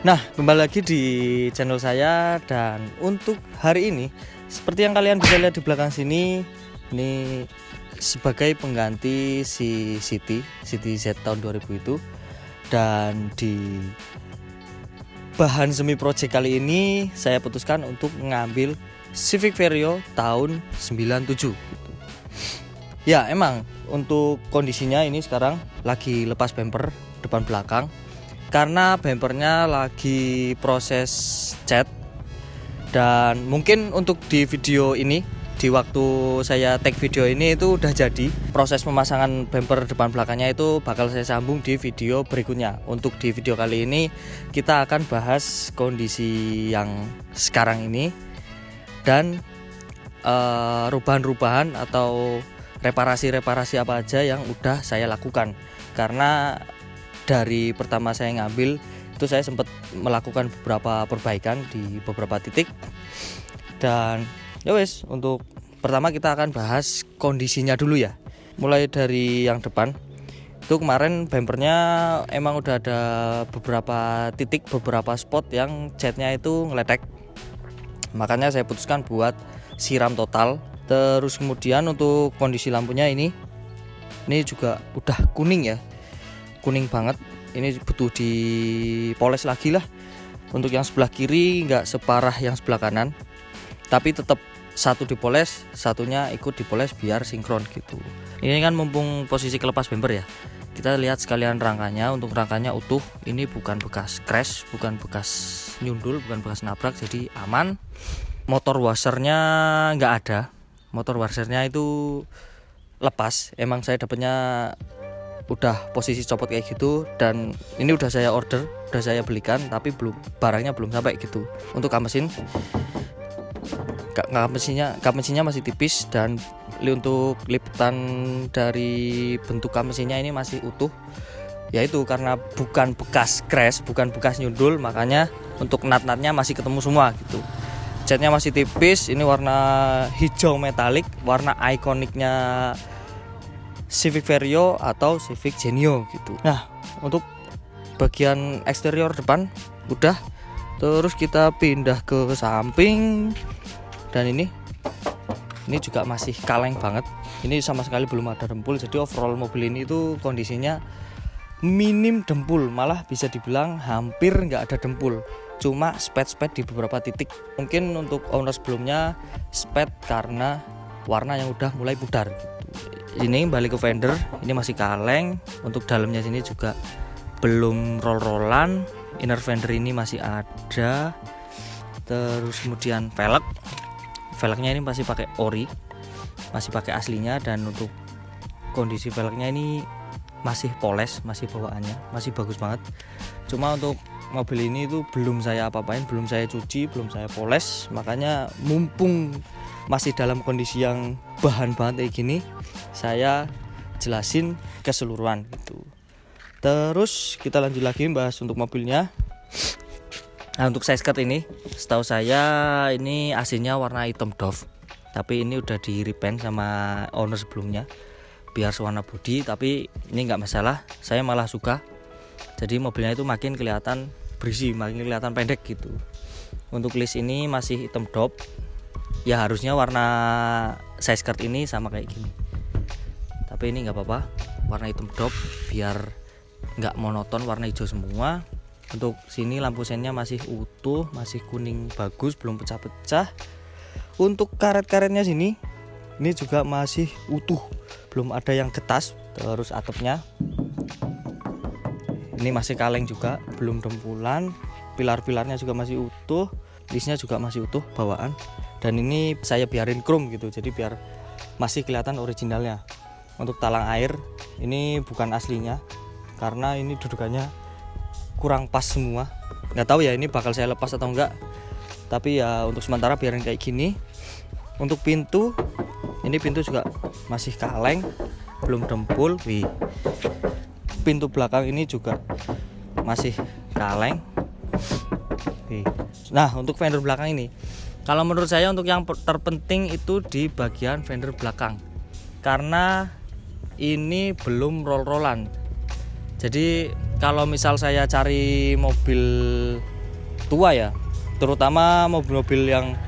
Nah, kembali lagi di channel saya, dan untuk hari ini seperti yang kalian bisa lihat di belakang sini, ini sebagai pengganti si City Z tahun 2000 itu. Dan di bahan semi project kali ini saya putuskan untuk mengambil Civic Vario tahun 97 gitu. Ya, emang untuk kondisinya ini sekarang lagi lepas bumper depan belakang karena bumpernya lagi proses cat. Dan mungkin untuk di video ini, di waktu saya take video ini itu udah jadi. Proses pemasangan bumper depan belakangnya itu bakal saya sambung di video berikutnya. Untuk di video kali ini kita akan bahas kondisi yang sekarang ini dan rubahan-rubahan atau reparasi-reparasi apa aja yang udah saya lakukan. Karena dari pertama saya ngambil itu saya sempat melakukan beberapa perbaikan di beberapa titik. Dan ya wes, untuk pertama kita akan bahas kondisinya dulu ya. Mulai dari yang depan. Itu kemarin bumpernya emang udah ada beberapa titik, beberapa spot yang catnya itu ngeletek. Makanya saya putuskan buat siram total. Terus kemudian untuk kondisi lampunya ini juga udah kuning ya. Kuning banget, ini butuh dipoles lagi lah. Untuk yang sebelah kiri nggak separah yang sebelah kanan, tapi tetap satu dipoles, satunya ikut dipoles biar sinkron gitu. Ini kan mumpung posisi kelepas bumper ya, kita lihat sekalian rangkanya. Untuk rangkanya utuh, ini bukan bekas crash, bukan bekas nyundul, bukan bekas nabrak, jadi aman. Motor washernya nggak ada, motor washernya itu lepas. Emang saya dapatnya udah posisi copot kayak gitu, dan ini udah saya order, udah saya belikan, tapi barangnya belum sampai gitu. Untuk kap mesinnya masih tipis, dan untuk lipatan dari bentuk kap mesinnya ini masih utuh. Yaitu karena bukan bekas crash, bukan bekas nyundul, makanya untuk nut-nutnya masih ketemu semua gitu. Catnya masih tipis, ini warna hijau metalik, warna ikoniknya Civic Vario atau Civic Genio gitu. Nah, untuk bagian eksterior depan udah. Terus kita pindah ke samping, dan ini juga masih kaleng banget. Ini sama sekali belum ada dempul. Jadi overall mobil ini tuh kondisinya minim dempul, malah bisa dibilang hampir nggak ada dempul. Cuma spet-spet di beberapa titik. Mungkin untuk owner sebelumnya spet karena warna yang udah mulai pudar gitu. Ini balik ke fender, ini masih kaleng. Untuk dalamnya sini juga belum roll-rollan. Inner fender ini masih ada. Terus kemudian velgnya ini masih pakai ori, masih pakai aslinya. Dan untuk kondisi velgnya ini masih poles, masih bawaannya masih bagus banget. Cuma untuk mobil ini itu belum saya apa-apain, belum saya cuci, belum saya poles. Makanya mumpung masih dalam kondisi yang bahan banget kayak gini, saya jelasin keseluruhan gitu. Terus kita lanjut lagi bahas untuk mobilnya. Nah, untuk side skirt ini, setahu saya ini AC-nya warna hitam Dove, tapi ini udah di repaint sama owner sebelumnya biar warna body. Tapi ini nggak masalah, saya malah suka. Jadi mobilnya itu makin kelihatan berisi, makin kelihatan pendek gitu. Untuk list ini masih hitam Dove. Ya harusnya warna side skirt ini sama kayak gini, tapi ini nggak apa-apa, warna hitam Dove biar nggak monoton, warna hijau semua. Untuk sini lampu sennya masih utuh, masih kuning bagus, belum pecah-pecah. Untuk karet-karetnya sini ini juga masih utuh, belum ada yang getas. Terus atapnya ini masih kaleng juga, belum dempulan. Pilar-pilarnya juga masih utuh, listnya juga masih utuh bawaan. Dan ini saya biarin chrome gitu, jadi biar masih kelihatan originalnya. Untuk talang air ini bukan aslinya, karena ini dudukannya kurang pas semua. Nggak tahu ya ini bakal saya lepas atau enggak, tapi ya untuk sementara biarin kayak gini. Untuk pintu, ini pintu juga masih kaleng, belum dempul. Wih. Pintu belakang ini juga masih kaleng. Wih. Nah, untuk fender belakang ini, kalau menurut saya untuk yang terpenting itu di bagian fender belakang, karena ini belum roll-rollan. Jadi kalau misal saya cari mobil tua ya, terutama mobil-mobil yang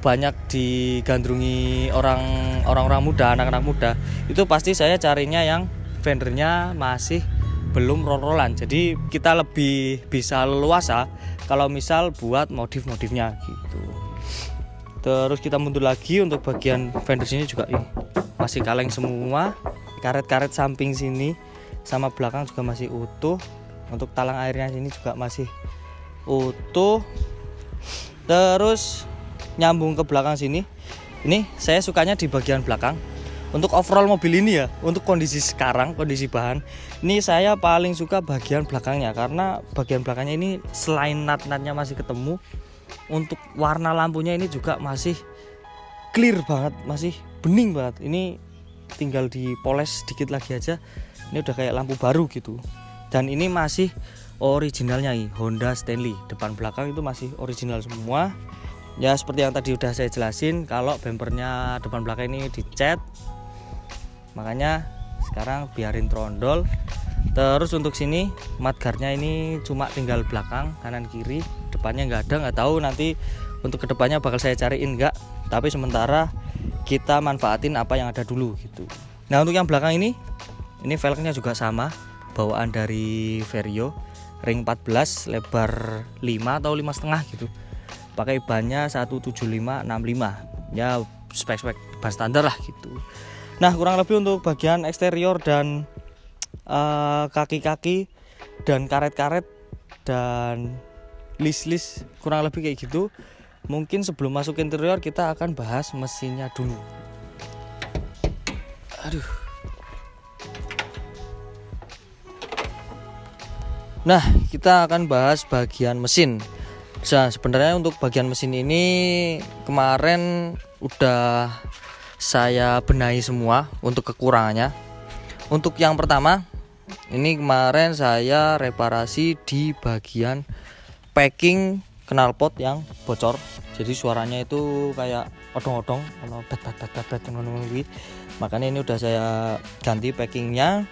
banyak digandrungi orang-orang muda, anak-anak muda, itu pasti saya carinya yang fendernya masih belum roll-rollan. Jadi kita lebih bisa leluasa kalau misal buat modif-modifnya gitu. Terus kita mundur lagi, untuk bagian fender sini juga masih kaleng semua. Karet-karet samping sini sama belakang juga masih utuh. Untuk talang airnya sini juga masih utuh. Terus nyambung ke belakang sini, ini saya sukanya di bagian belakang. Untuk overall mobil ini ya, untuk kondisi sekarang, kondisi bahan, ini saya paling suka bagian belakangnya, karena bagian belakangnya ini selain nat-natnya masih ketemu, untuk warna lampunya ini juga masih clear banget, masih bening banget. Ini tinggal dipoles sedikit lagi aja, ini udah kayak lampu baru gitu. Dan ini masih originalnya nih, Honda Stanley, depan belakang itu masih original semua. Ya seperti yang tadi udah saya jelasin, kalau bempernya depan belakang ini dicat, makanya sekarang biarin trondol. Terus untuk sini mudguardnya ini cuma tinggal belakang, kanan kiri, depannya nggak ada. Nggak tahu nanti untuk kedepannya bakal saya cariin nggak, tapi sementara kita manfaatin apa yang ada dulu gitu. Nah untuk yang belakang ini velgnya juga sama, bawaan dari Vario, ring 14, lebar 5 atau 5,5 gitu. Pakai bannya 175/65, ya spek-spek ban standar lah gitu. Nah kurang lebih untuk bagian eksterior dan kaki-kaki dan karet-karet dan list-list kurang lebih kayak gitu. Mungkin sebelum masuk interior kita akan bahas mesinnya dulu. Aduh. Nah kita akan bahas bagian mesin. Nah, sebenarnya untuk bagian mesin ini kemarin udah saya benahi semua untuk kekurangannya. Untuk yang pertama, ini kemarin saya reparasi di bagian packing knalpot yang bocor. Jadi suaranya itu kayak odong-odong, bet. Makanya ini udah saya ganti packingnya.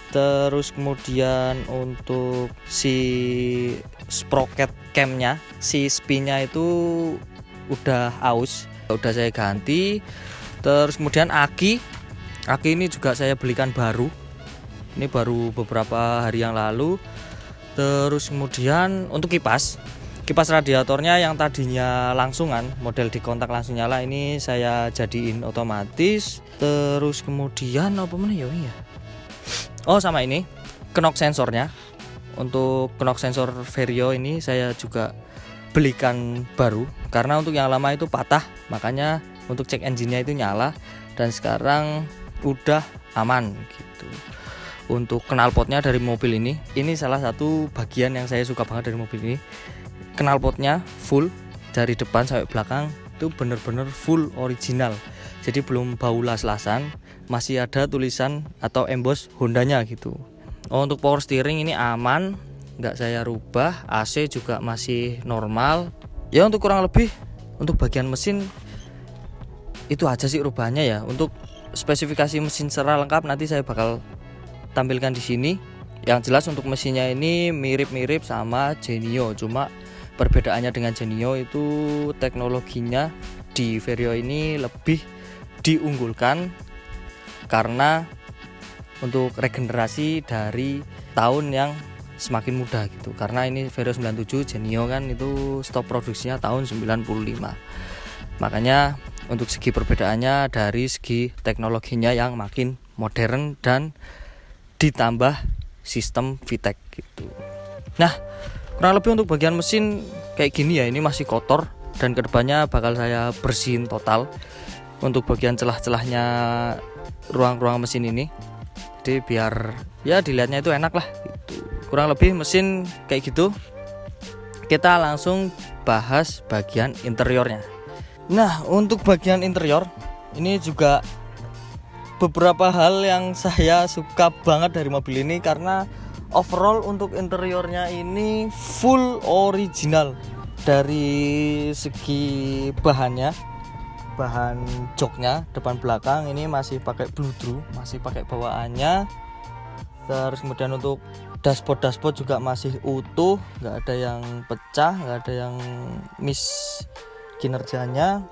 Terus kemudian untuk si sprocket camnya, si spinnya itu udah aus, udah saya ganti. Terus kemudian aki ini juga saya belikan baru, ini baru beberapa hari yang lalu. Terus kemudian untuk kipas radiatornya yang tadinya langsungan, model di kontak langsung nyala, ini saya jadiin otomatis. Terus kemudian apa mana ya? Oh sama ini knock sensornya, untuk knock sensor Vario ini saya juga belikan baru, karena untuk yang lama itu patah, makanya untuk cek engine-nya itu nyala dan sekarang udah aman gitu. Untuk knalpotnya dari mobil ini salah satu bagian yang saya suka banget dari mobil ini. Knalpotnya full dari depan sampai belakang itu bener-bener full original, jadi belum bau las-lasan, masih ada tulisan atau emboss Hondanya gitu. Oh, untuk power steering ini aman, nggak saya rubah. AC juga masih normal. Ya untuk kurang lebih untuk bagian mesin itu aja sih rubahnya ya. Untuk spesifikasi mesin secara lengkap nanti saya bakal tampilkan di sini. Yang jelas untuk mesinnya ini mirip-mirip sama Genio, cuma perbedaannya dengan Genio itu teknologinya di Vario ini lebih diunggulkan karena untuk regenerasi dari tahun yang semakin muda gitu. Karena ini Vario 97, Genio kan itu stop produksinya tahun 95. Makanya untuk segi perbedaannya dari segi teknologinya yang makin modern dan ditambah sistem VTEC gitu. Nah, kurang lebih untuk bagian mesin kayak gini ya, ini masih kotor dan kedepannya bakal saya bersihin total untuk bagian celah-celahnya ruang-ruang mesin ini. Jadi biar ya dilihatnya itu enak lah gitu. Kurang lebih mesin kayak gitu. Kita langsung bahas bagian interiornya. Nah, untuk bagian interior ini juga beberapa hal yang saya suka banget dari mobil ini, karena overall untuk interiornya ini full original. Dari segi bahannya, bahan joknya depan belakang ini masih pakai bludru, masih pakai bawaannya. Terus kemudian untuk Dashboard juga masih utuh, nggak ada yang pecah, nggak ada yang miss kinerjanya.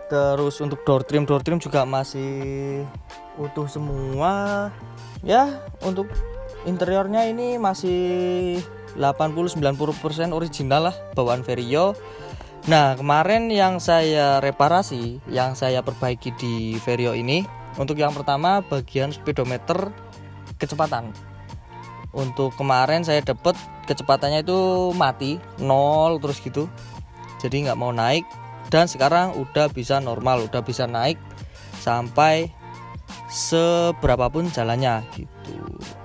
Terus untuk door trim juga masih utuh semua. Ya, untuk interiornya ini masih 80-90% original lah, bawaan Vario. Nah, kemarin yang saya reparasi, yang saya perbaiki di Vario ini, untuk yang pertama bagian speedometer kecepatan. Untuk kemarin saya dapat kecepatannya itu mati 0 terus gitu, jadi nggak mau naik. Dan sekarang udah bisa normal, udah bisa naik sampai seberapapun jalannya gitu.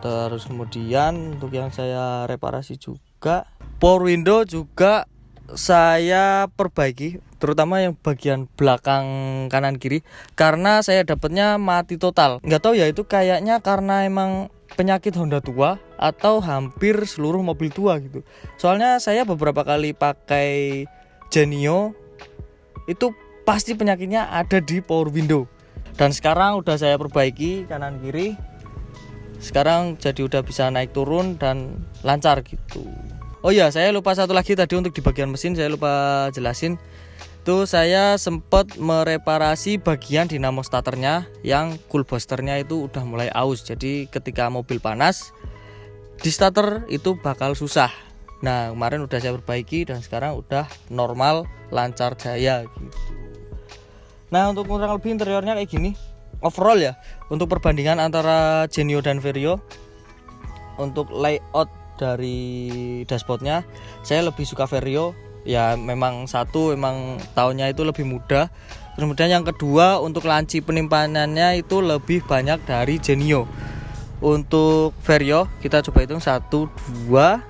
Terus kemudian untuk yang saya reparasi juga, power window juga saya perbaiki, terutama yang bagian belakang kanan kiri, karena saya dapatnya mati total. Nggak tahu ya, itu kayaknya karena emang penyakit Honda tua atau hampir seluruh mobil tua gitu. Soalnya saya beberapa kali pakai Genio itu pasti penyakitnya ada di power window. Dan sekarang udah saya perbaiki kanan kiri. Sekarang jadi udah bisa naik turun dan lancar gitu. Oh ya, saya lupa satu lagi tadi, untuk di bagian mesin saya lupa jelasin. Tuh saya sempat mereparasi bagian dinamo starternya, yang cool boosternya itu udah mulai aus. Jadi ketika mobil panas di starter itu bakal susah. Nah, kemarin udah saya perbaiki dan sekarang udah normal, lancar jaya gitu. Nah, untuk kurang lebih interiornya kayak gini. Overall ya, untuk perbandingan antara Genio dan Vario, untuk layout dari dashboardnya saya lebih suka Vario. Ya memang satu, emang tahunnya itu lebih muda. Kemudian yang kedua, untuk laci penimpanannya itu lebih banyak dari Genio. Untuk Vario kita coba hitung 1, 2,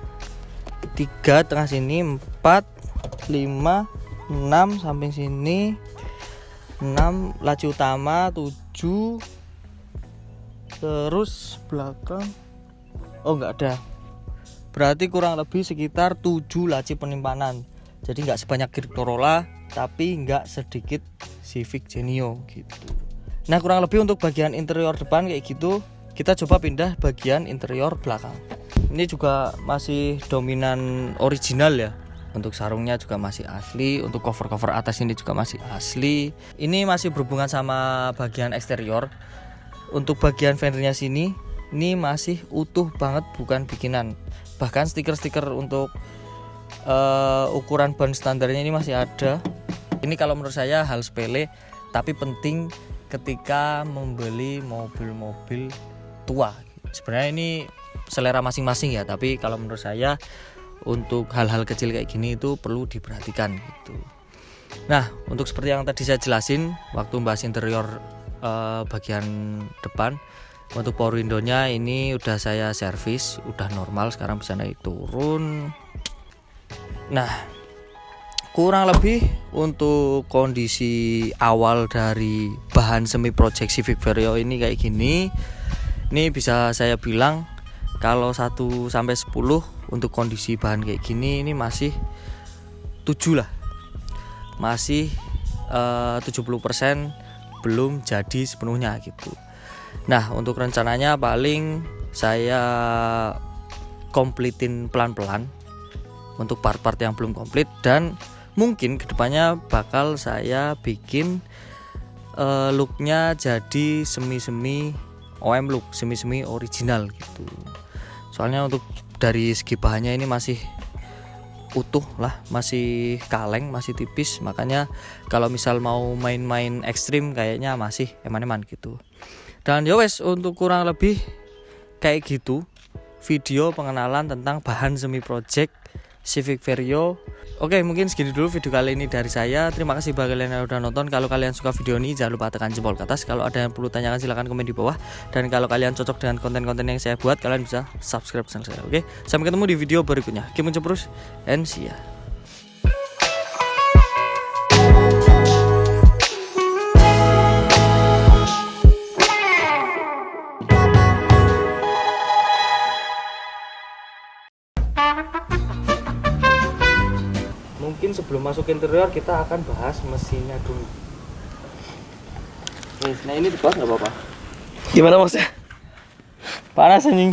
3 tengah sini, 4, 5, 6 samping sini, 6 laci utama, 7 terus belakang, oh nggak ada, berarti kurang lebih sekitar 7 laci penyimpanan. Jadi nggak sebanyak Corolla, tapi nggak sedikit Civic Genio gitu. Nah, kurang lebih untuk bagian interior depan kayak gitu. Kita coba pindah bagian interior belakang. Ini juga masih dominan original ya. Untuk sarungnya juga masih asli, untuk cover-cover atas ini juga masih asli. Ini masih berhubungan sama bagian eksterior. Untuk bagian fendernya sini, ini masih utuh banget, bukan bikinan. Bahkan stiker-stiker untuk ukuran ban standarnya ini masih ada. Ini kalau menurut saya hal sepele, tapi penting ketika membeli mobil-mobil tua. Sebenarnya ini selera masing-masing ya, tapi kalau menurut saya untuk hal-hal kecil kayak gini itu perlu diperhatikan gitu. Nah, untuk seperti yang tadi saya jelasin waktu bahas interior bagian depan, untuk power window-nya ini udah saya servis, udah normal, sekarang bisa naik turun. Nah, kurang lebih untuk kondisi awal dari bahan semi project Civic Vario ini kayak gini. Ini bisa saya bilang kalau 1 sampai 10 untuk kondisi bahan kayak gini ini masih 7 lah. Masih 70% belum jadi sepenuhnya gitu. Nah, untuk rencananya paling saya komplitin pelan-pelan untuk part-part yang belum komplit, dan mungkin kedepannya bakal saya bikin looknya jadi semi-semi OM look, semi-semi original gitu. Soalnya untuk dari segi bahannya ini masih utuh lah, masih kaleng, masih tipis, makanya kalau misal mau main-main ekstrim kayaknya masih eman-eman gitu. Dan ya wes, untuk kurang lebih kayak gitu video pengenalan tentang bahan semi project Civic Vario. Oke, mungkin segini dulu video kali ini dari saya. Terima kasih bagi kalian yang udah nonton. Kalau kalian suka video ini jangan lupa tekan jempol ke atas. Kalau ada yang perlu tanyakan silahkan komen di bawah. Dan kalau kalian cocok dengan konten-konten yang saya buat, kalian bisa subscribe channel saya. Oke, sampai ketemu di video berikutnya. Keep on terus and see ya. Mungkin sebelum masuk interior kita akan bahas mesinnya dulu. Nah ini di bawah nggak apa-apa. Gimana maksudnya? Panas anjing.